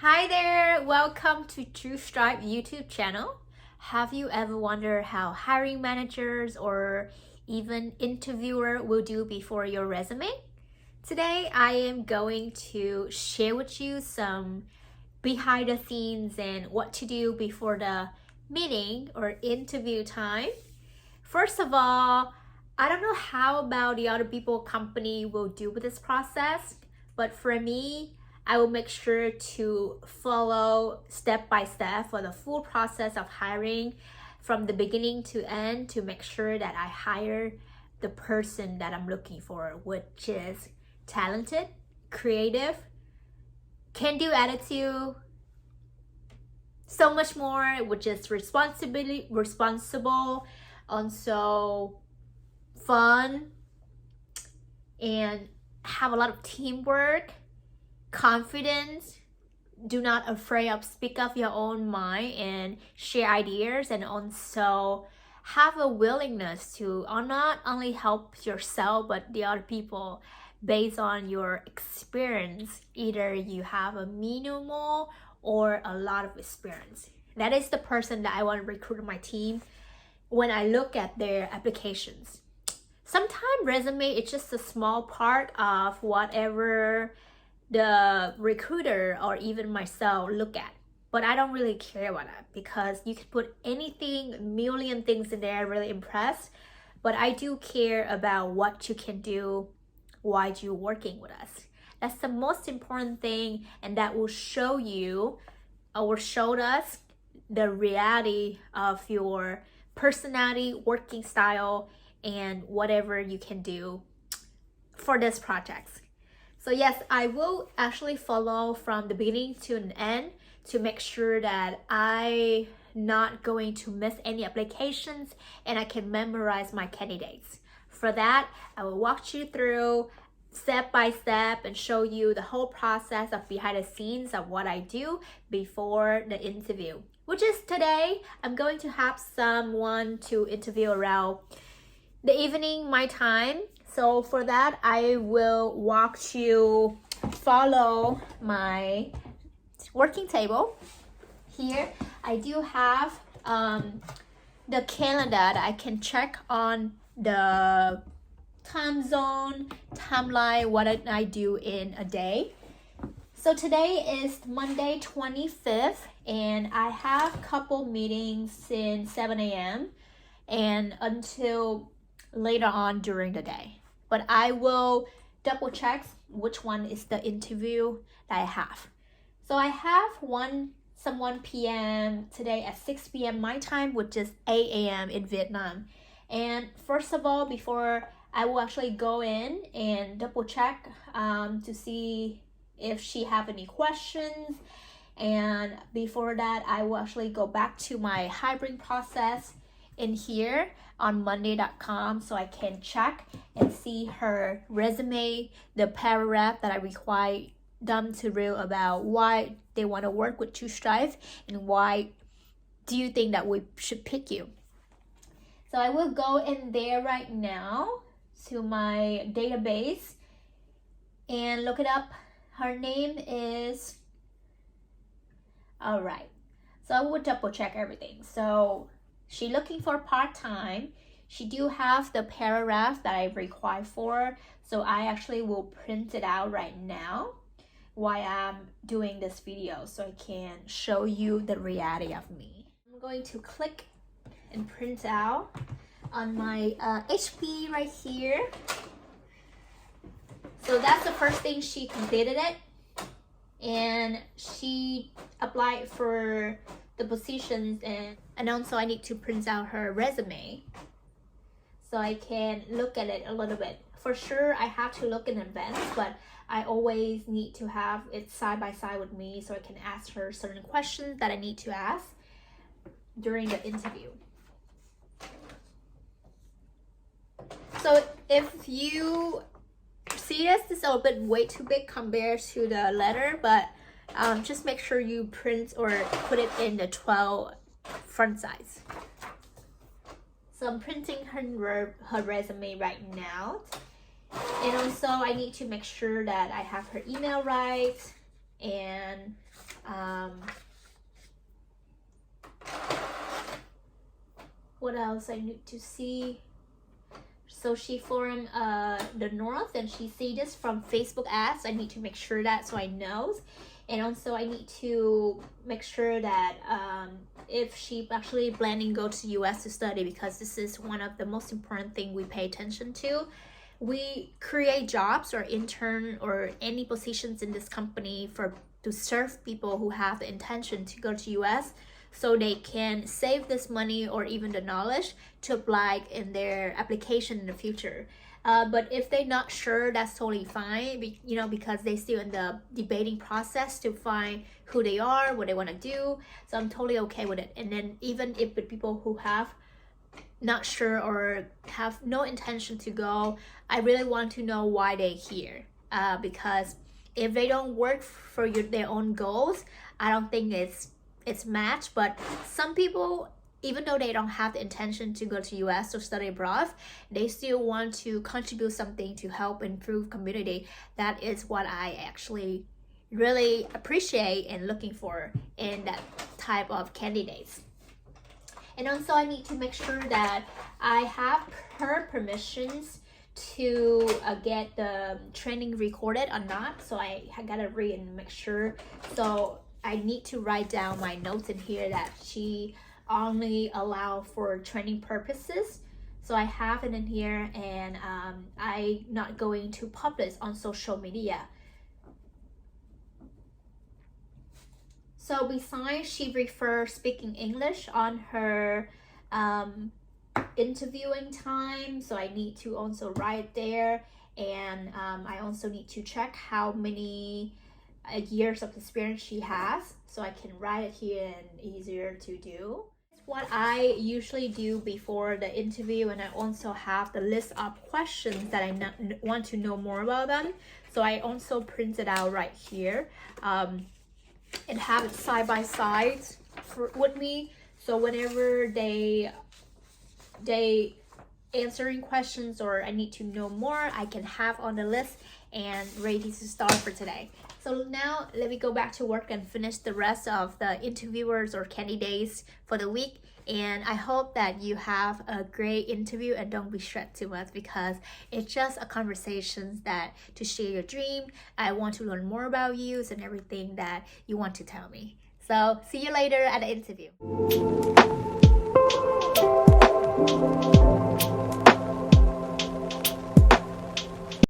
Hi there, welcome to True Stripe YouTube channel. Have you ever wondered how hiring managers or even interviewer will do before your resume? Today I am going to share with you some behind the scenes and what to do before the meeting or interview time. First of all, I don't know how about the other people company will do with this process, but for me, I will make sure to follow step by step for the full process of hiring from the beginning to end to make sure that I hire the person that I'm looking for, which is talented, creative, can-do attitude, so much more, which is responsible, also fun, and have a lot of teamwork, confidence, do not afraid of speak up your own mind and share ideas, and also have a willingness to not only help yourself but the other people based on your experience. Either you have a minimal or a lot of experience. That is the person that I want to recruit in my team when I look at their applications. Sometimes resume is just a small part of whatever the recruiter or even myself look at, but I don't really care about that because you can put anything, million things in there, really impressed, but I do care about what you can do while you're working with us. That's the most important thing, and that will show you or show us the reality of your personality, working style, and whatever you can do for this project. So yes, I will actually follow from the beginning to an end to make sure that I not going to miss any applications and I can memorize my candidates. For that, I will walk you through step by step and show you the whole process of behind the scenes of what I do before the interview, which is today. I'm going to have someone to interview around the evening my time. So for that, I will walk you follow my working table. Here I do have the calendar that I can check on the time zone, timeline, what I do in a day. So today is Monday 25th, and I have a couple meetings since 7 a.m. and until later on during the day. But I will double check which one is the interview that I have. So I have someone p.m. today at 6 p.m. my time, which is 8 a.m. in Vietnam. And first of all, before I will actually go in and double check to see if she have any questions. And before that, I will actually go back to my hiring process in here on monday.com so I can check and see her resume, the paragraph that I require them to read about why they want to work with True Stripe and why do you think that we should pick you. So I will go in there right now to my database and look it up. Her name is, all right, so I will double check everything. So she looking for part-time. She do have the paragraph that I require for, so I actually will print it out right now while I'm doing this video so I can show you the reality of me. I'm going to click and print out on my HP right here. So that's the first thing. She completed it and she applied for the positions, and also I need to print out her resume so I can look at it a little bit. For sure I have to look in advance, but I always need to have it side by side with me so I can ask her certain questions that I need to ask during the interview. So if you see this is a little bit way too big compared to the letter, but just make sure you print or put it in the 12 front size. So I'm printing her resume right now, and also I need to make sure that I have her email right and What else I need to see? So she from the north, and she see this from Facebook ads. I need to make sure that so I know. And also I need to make sure that if she actually planning go to US to study, because this is one of the most important thing we pay attention to. We create jobs or intern or any positions in this company to serve people who have the intention to go to US, so they can save this money or even the knowledge to apply in their application in the future. But if they're not sure, that's totally fine, because they still in the debating process to find who they are, what they want to do. So I'm totally okay with it. And then even if the people who have not sure or have no intention to go, I really want to know why they're here. Because if they don't work for their own goals, I don't think it's matched. But some people, even though they don't have the intention to go to US or study abroad, they still want to contribute something to help improve community. That is what I actually really appreciate and looking for in that type of candidates. And also I need to make sure that I have her permissions to get the training recorded or not. So I gotta read and make sure. So I need to write down my notes in here that she only allow for training purposes. So I have it in here, and I not going to publish on social media. So besides, she prefers speaking English on her interviewing time, so I need to also write there. And I also need to check how many years of experience she has, so I can write it here and easier to do. What I usually do before the interview, and I also have the list of questions that I want to know more about them. So I also print it out right here and have it side by side with me. So whenever they answering questions or I need to know more, I can have on the list and ready to start for today. So now let me go back to work and finish the rest of the interviewers or candidates for the week. And I hope that you have a great interview and don't be stressed too much, because it's just a conversation that to share your dream. I want to learn more about you and everything that you want to tell me. So see you later at the interview.